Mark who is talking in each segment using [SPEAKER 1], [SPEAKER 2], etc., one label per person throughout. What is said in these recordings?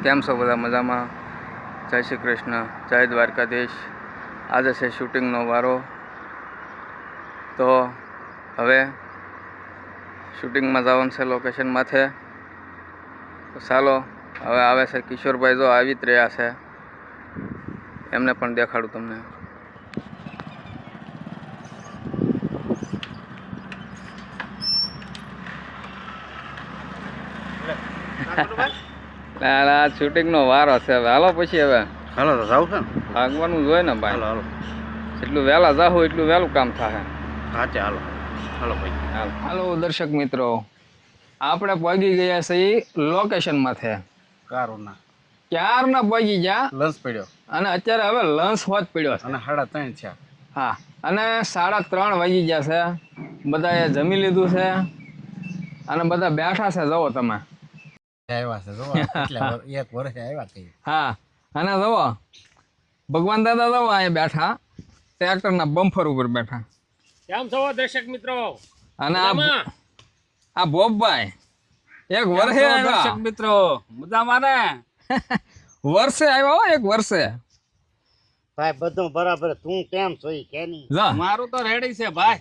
[SPEAKER 1] કેમ છો બધા મજામાં? જય શ્રી કૃષ્ણ, જય દ્વારકાધીશ. આજે છે શૂટિંગનો વારો. તો હવે શૂટિંગમાં જવાનું છે લોકેશન માથે. તો ચાલો હવે આવે છે કિશોરભાઈ, જો આવી જ રહ્યા છે, એમને પણ દેખાડું તમને. શૂટિંગનો વારો છે હવે. હાલો પછી હવે
[SPEAKER 2] હાલો તો જાવ છે ને,
[SPEAKER 1] ભાગવાનું જોઈએ ને ભાઈ.
[SPEAKER 2] હાલો હાલો,
[SPEAKER 1] એટલું વહેલા જાહું એટલું વહેલું કામ થાય.
[SPEAKER 2] સાચે હાલો હાલો ભાઈ.
[SPEAKER 1] હાલો દર્શક મિત્રો, આપણે પહોંચી ગયા છીએ લોકેશન માથે.
[SPEAKER 2] કારોના
[SPEAKER 1] ક્યારના પહોંચી ગયા,
[SPEAKER 2] લંચ પડ્યો
[SPEAKER 1] અને અત્યારે હવે લંચ હોત પડ્યો છે.
[SPEAKER 2] અને 3:30 છે.
[SPEAKER 1] હા, અને 3:30 વાગી ગયા છે. બધાએ જમી લીધું છે અને બધા બેઠા છે. જુઓ તમે,
[SPEAKER 2] આવ્યા છે જો એક વર્ષે આવ્યા કઈ.
[SPEAKER 1] હા, અને જુઓ ભગવાન દાદા જુઓ અહીંયા બેઠા, ટ્રેક્ટરના બમ્ફર ઉપર બેઠા.
[SPEAKER 3] કેમ છો દર્શક મિત્રો?
[SPEAKER 1] અને આ બોબભાઈ એક વર્ષે આવ્યા.
[SPEAKER 3] દર્શક મિત્રો મજામાં ને?
[SPEAKER 1] વર્ષે આવ્યા હો, એક વર્ષે.
[SPEAKER 2] ભાઈ બધું બરાબર. તું કેમ છો ઈ કે ની?
[SPEAKER 3] મારું તો રેડી છે ભાઈ.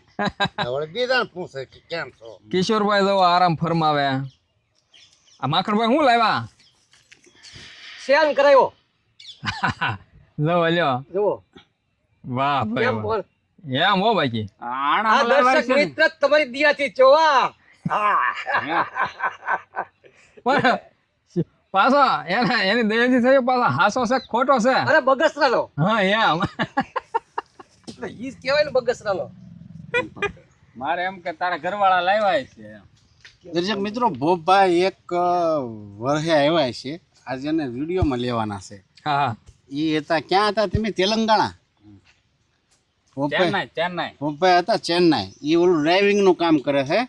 [SPEAKER 2] હવે બીજાને પૂછે કે કેમ છો.
[SPEAKER 1] કિશોરભાઈ જો આરામ ફરમાવે. આ માખણભાઈ શું લાવ્યા?
[SPEAKER 3] શેન કરાયો
[SPEAKER 1] જો લ્યો,
[SPEAKER 3] જુઓ
[SPEAKER 1] વાહ ભાઈ વાહ. એમ હો બાકી
[SPEAKER 3] આ દર્શક મિત્ર તમારી દિયાથી જોવા.
[SPEAKER 1] પણ પાછો એની દયાથી થયો, પાછો હાસો છે ખોટો છે?
[SPEAKER 3] અરે બગસરાનો.
[SPEAKER 1] હા એમ
[SPEAKER 3] ઈ કહેવાય ને બગસરાનો. મારે એમ કે તારા ઘરવાળા લાવ્યા છે.
[SPEAKER 2] દર્શક મિત્રો, ભોપભાઈ એક વર્ષે આવ્યા છે. આજે એને વિડીયોમાં લેવાના છે.
[SPEAKER 1] હા,
[SPEAKER 2] એ હતા ક્યાં હતા તમે? તેલંગાણા.
[SPEAKER 3] ચેન્નાઈ
[SPEAKER 2] ભોપભાઈ હતા ચેન્નાઈ. એ ઓલું ડ્રાઇવિંગનું કામ કરે છે,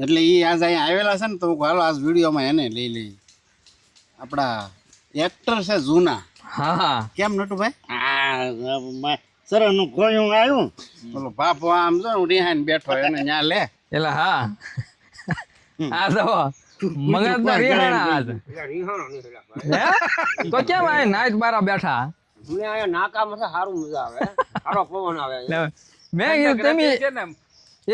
[SPEAKER 2] એટલે એ આજ અહીંયા આવેલા છે ને. તો હાલો આજ વિડીયોમાં એને લઈ લઈ. આપણા એક્ટર છે જૂના.
[SPEAKER 1] હા
[SPEAKER 2] કેમ નટુભાઈ? સરનું ગોયું આવ્યું. બોલો બાપો આમ જો રિહાન બેઠો એને ન્યા લે.
[SPEAKER 1] એટલે હા, આ તો મગજ તો રીહાણા આજ. હે? તો કેમ આ નાઈટ બારા બેઠા?
[SPEAKER 3] નાકામાં સારું મજા આવે, સારો પવન આવે.
[SPEAKER 1] મેં કીધું તમે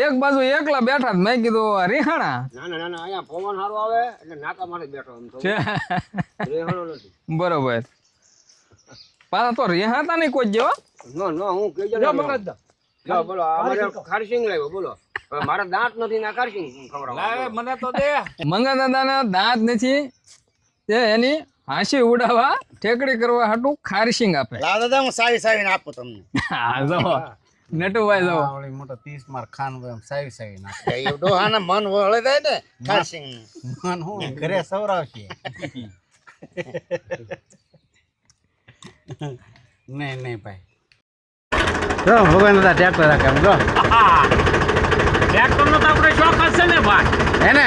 [SPEAKER 1] એક બાજુ એકલા બેઠા, મેં કીધું રીહાણા.
[SPEAKER 3] ના અહીંયા પવન સારું આવે એટલે નાકા માટે બેઠો. એમ તો રેહાણો નથી.
[SPEAKER 1] બરોબર. પાછા તો રીહાતા નહીં કોઈ જેવો.
[SPEAKER 3] નો હું કહી જાઉં બોલો. અમારે ખારસિંગ લાવ્યો બોલો. મારા દાંત નથી ના ખારસિંગ ખવડાવ મને તો દે.
[SPEAKER 1] મંગા દાદાના દાંત નથી, તે એની હાંસી ઉડાવવા ઠેકડી કરવા હાટું ખારસિંગ આપે.
[SPEAKER 2] લાવ દાદા હું સાવીને આપું તમને.
[SPEAKER 1] હા જો નટુભાઈ જો
[SPEAKER 2] ઓલી મોટો 30 માર ખાન હોય એમ સાવી નાખે. એ ડોહાને મન વળે જાય ને ખારસિંગ મન હું ઘરે સવરાવશે. નહીં ભાઈ જો ભગવાન દાદા ટ્રેક્ટર રાખે એમ જો.
[SPEAKER 3] ટ્રેક્ટર નો તો આપણે શોખ હશે ને ભાઈ.
[SPEAKER 2] હે ને?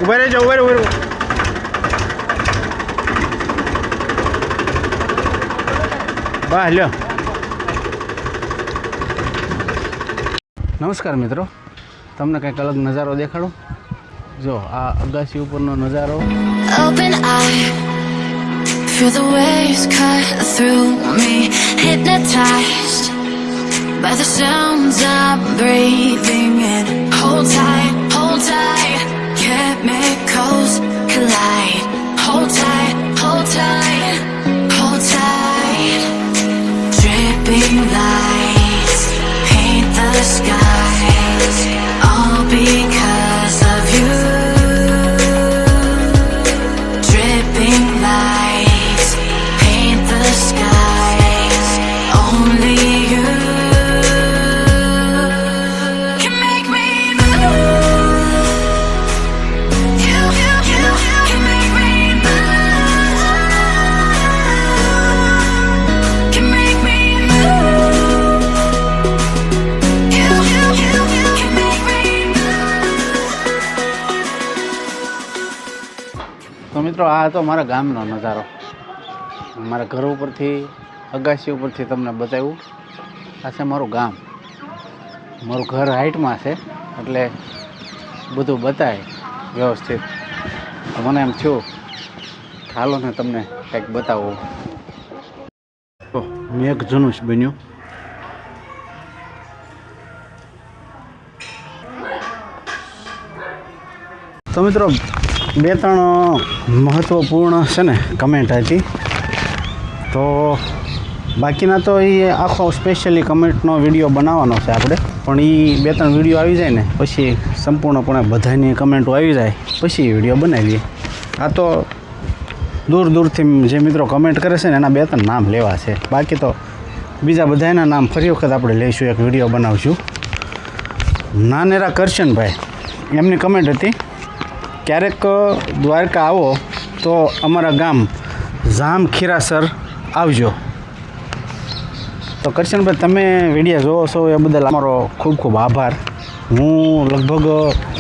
[SPEAKER 2] ઉભા રહેજો, ઉભા રહો. વાહ લ્યો. નમસ્કાર મિત્રો, તમને કંઈક અલગ નજારો દેખાડો. જો આ અગાસી ઉપરનો નજારો.
[SPEAKER 4] Open eye, feel the waves cut through me, hypnotized by the sounds I'm breathing in. Hold tight, chemicals collide. Hold tight, hold tight, hold tight. Dripping lights paint the skies, all because of you. Dripping lights paint the skies, only you can make me move. You
[SPEAKER 2] મિત્રો આ હતો મારા ગામનો નજારો. મારા ઘર ઉપરથી અગાસી ઉપરથી તમને બતાવ્યું. આ છે મારું ગામ. મારું ઘર હાઈટમાં છે એટલે બધું બતાવે વ્યવસ્થિત. તો મને એમ થયું ચાલો ને તમને કંઈક બતાવું. તો મેઘ ધનુષ બન્યું. તો મિત્રો 2-3 મહત્ત્વપૂર્ણ છે ને કમેન્ટ હતી. તો બાકીના તો એ આખો સ્પેશિયલી કમેન્ટનો વિડીયો બનાવવાનો છે આપણે. પણ એ 2-3 વિડીયો આવી જાય ને પછી સંપૂર્ણપણે બધાની કમેન્ટો આવી જાય પછી એ વિડીયો બનાવીએ. આ તો દૂર દૂરથી જે મિત્રો કમેન્ટ કરે છે ને એના 2-3 નામ લેવા છે. બાકી તો બીજા બધાના નામ ફરી વખત આપણે લઈશું, એક વિડીયો બનાવશું. નાનેરા કરશનભાઈ એમની કમેન્ટ હતી, ક્યારેક દ્વારકા આવો તો અમારા ગામ જામ ખીરાસર આવજો. તો કરશનભાઈ તમે વિડીયો જોવો છો એ બદલ અમારો ખૂબ ખૂબ આભાર. હું લગભગ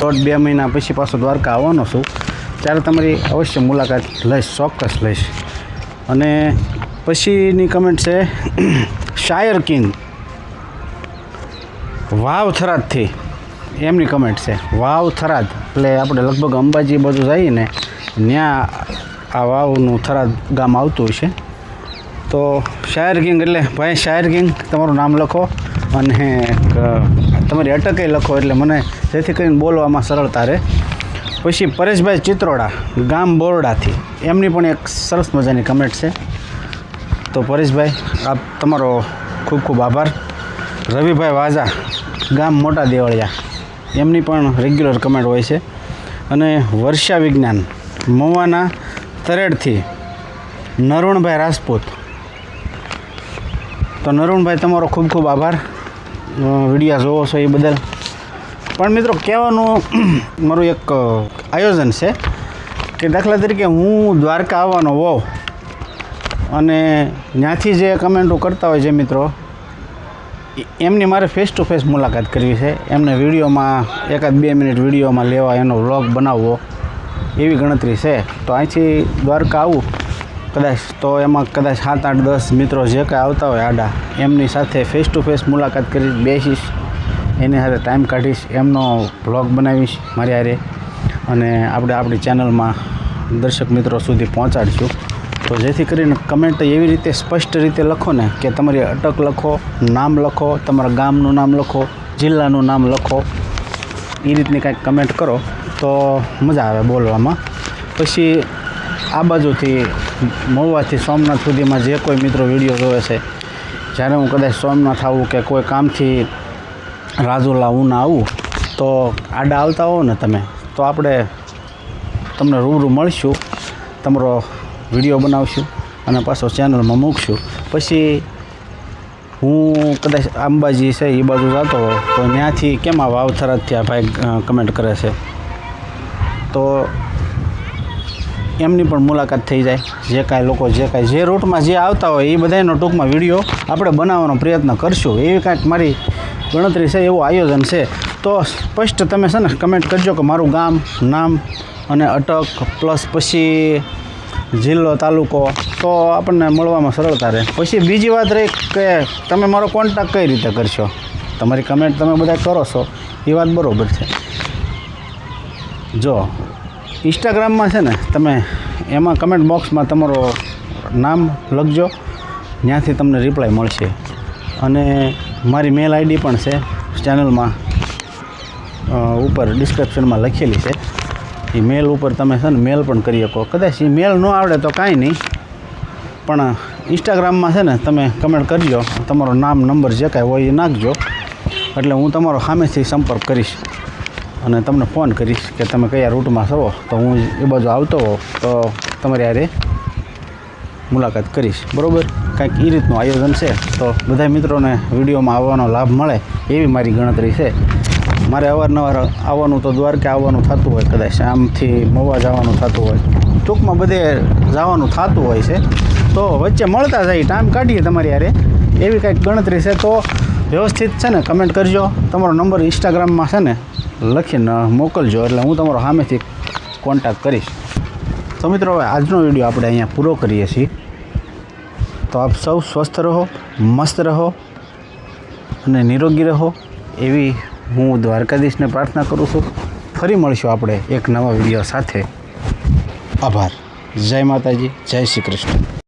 [SPEAKER 2] 1.5-2 મહિના પછી પાછો દ્વારકા આવવાનો છું, ત્યારે તમારી અવશ્ય મુલાકાત લઈશ, ચોક્કસ લઈશ. અને પછીની કમેન્ટ છે શાયર કિંગ વાવ થરાદથી, એમની કમેન્ટ છે. વાવ થરાદ એટલે આપણે લગભગ અંબાજી બાજુ જઈએ ને ત્યાં આ વાવનું થરાદ ગામ આવતું હોય છે. તો શાયર કિંગ એટલે ભાઈ શાયર કિંગ તમારું નામ લખો અને તમારી અટકે લખો એટલે મને જેથી કરીને બોલવામાં સરળતા રહે. પછી પરેશભાઈ ચિત્રોડા ગામ બોરડાથી, એમની પણ એક સરસ મજાની કમેન્ટ છે. તો પરેશભાઈ આપ તમારો ખૂબ ખૂબ આભાર. રવિભાઈ વાજા ગામ મોટા દેવળિયા, એમની પણ રેગ્યુલર કમેન્ટ હોય છે. અને વર્ષા વિજ્ઞાન મવાના તરેડથી નરુણભાઈ રાજપૂત. તો નરુણભાઈ તમારો ખૂબ ખૂબ આભાર વિડીયો જોવો છો એ બદલ. પણ મિત્રો કહેવાનું મારું એક આયોજન છે કે દાખલા તરીકે હું દ્વારકા આવવાનો હોઉં અને ત્યાંથી જે કમેન્ટો કરતા હોય જે મિત્રો, એમની મારે ફેસ ટુ ફેસ મુલાકાત કરવી છે. એમને વિડીયોમાં 1-2 મિનિટ વિડીયોમાં લેવા, એનો વ્લોગ બનાવવો એવી ગણતરી છે. તો અહીંથી દ્વારકા આવું કદાચ તો એમાં કદાચ 7-8-10 મિત્રો જે કાંઈ આવતા હોય આડા, એમની સાથે ફેસ ટુ ફેસ મુલાકાત કરી બેસીશ, એની સાથે ટાઈમ કાઢીશ, એમનો વ્લોગ બનાવીશ મારી હારે અને આપણે આપણી ચેનલમાં દર્શક મિત્રો સુધી પહોંચાડીશું. તો જેથી કરીને કમેન્ટ એવી રીતે સ્પષ્ટ રીતે લખો ને કે તમારી અટક લખો, નામ લખો, તમારા ગામનું નામ લખો, જિલ્લાનું નામ લખો. એ રીતની કાંઈક કમેન્ટ કરો તો મજા આવે બોલવામાં. પછી આ બાજુથી મહુવાથી સોમનાથ સુધીમાં જે કોઈ મિત્રો વિડીયો જોવે છે, જ્યારે હું કદાચ સોમનાથ આવું કે કોઈ કામથી રાજુલા ઉના આવું તો આડા આવતા હોવ ને તમે, તો આપણે તમને રૂબરૂ મળીશું, તમારો વિડીયો બનાવશું અને પાછો ચેનલમાં મૂકશું. પછી હું કદાચ અંબાજી છે એ બાજુ જતો હોઉં તો ત્યાંથી કેમ આ વાવ થરાદથી આ ભાઈ કમેન્ટ કરે છે, તો એમની પણ મુલાકાત થઈ જાય. જે કાંઈ લોકો જે રૂટમાં જે આવતા હોય એ બધાનો ટૂંકમાં વિડીયો આપણે બનાવવાનો પ્રયત્ન કરશું. એવી કાંઈક મારી ગણતરી છે, એવું આયોજન છે. તો સ્પષ્ટ તમે છે ને કમેન્ટ કરજો કે મારું ગામ, નામ અને અટક પ્લસ પછી જિલ્લો, તાલુકો, તો આપણને મળવામાં સરળતા રહે. પછી બીજી વાત રહી કે તમે મારો કોન્ટેક્ટ કઈ રીતે કરશો. તમારી કમેન્ટ તમે બધા કરો છો એ વાત બરાબર છે. જો ઇન્સ્ટાગ્રામમાં છે ને તમે એમાં કમેન્ટ બોક્સમાં તમારો નામ લખજો, ત્યાંથી તમને રિપ્લાય મળશે. અને મારી મેલ આઈડી પણ છે ચેનલમાં ઉપર ડિસ્ક્રિપ્શનમાં લખેલી છે. એ મેલ ઉપર તમે છે ને મેલ પણ કરી શકો. કદાચ એ મેલ ન આવડે તો કાંઈ નહીં, પણ ઇન્સ્ટાગ્રામમાં છે ને તમે કમેન્ટ કરજો, તમારો નામ, નંબર જે કાંઈ હોય એ નાખજો, એટલે હું તમારો સામેથી સંપર્ક કરીશ અને તમને ફોન કરીશ કે તમે કયા રૂટમાં છો. તો હું એ બાજુ આવતો હોઉં તો તમારી હારે મુલાકાત કરીશ. બરાબર, કાંઈક એ રીતનું આયોજન છે. તો બધા મિત્રોને વિડીયોમાં આવવાનો લાભ મળે એવી મારી ગણતરી છે. મારે અવારનવાર આવવાનું તો દ્વારકા આવવાનું થતું હોય, કદાચ આમથી મહુવા જવાનું થતું હોય, ટૂંકમાં બધે જવાનું થતું હોય છે. તો વચ્ચે મળતા જાય, ટાઈમ કાઢીએ તમારી હારે એવી કાંઈક ગણતરી છે. તો વ્યવસ્થિત છે ને કમેન્ટ કરજો, તમારો નંબર ઇન્સ્ટાગ્રામમાં છે ને લખીને મોકલજો, એટલે હું તમારો સામેથી કોન્ટેક્ટ કરીશ. તો મિત્રો હવે આજનો વિડીયો આપણે અહીંયા પૂરો કરીએ છીએ. તો આપ સૌ સ્વસ્થ રહો, મસ્ત રહો અને નિરોગી રહો એવી હું દ્વારકાધીશને પ્રાર્થના કરું છું. ફરી મળીશું આપણે એક નવા વિડીયો સાથે. આભાર. જય માતાજી, જય શ્રી કૃષ્ણ.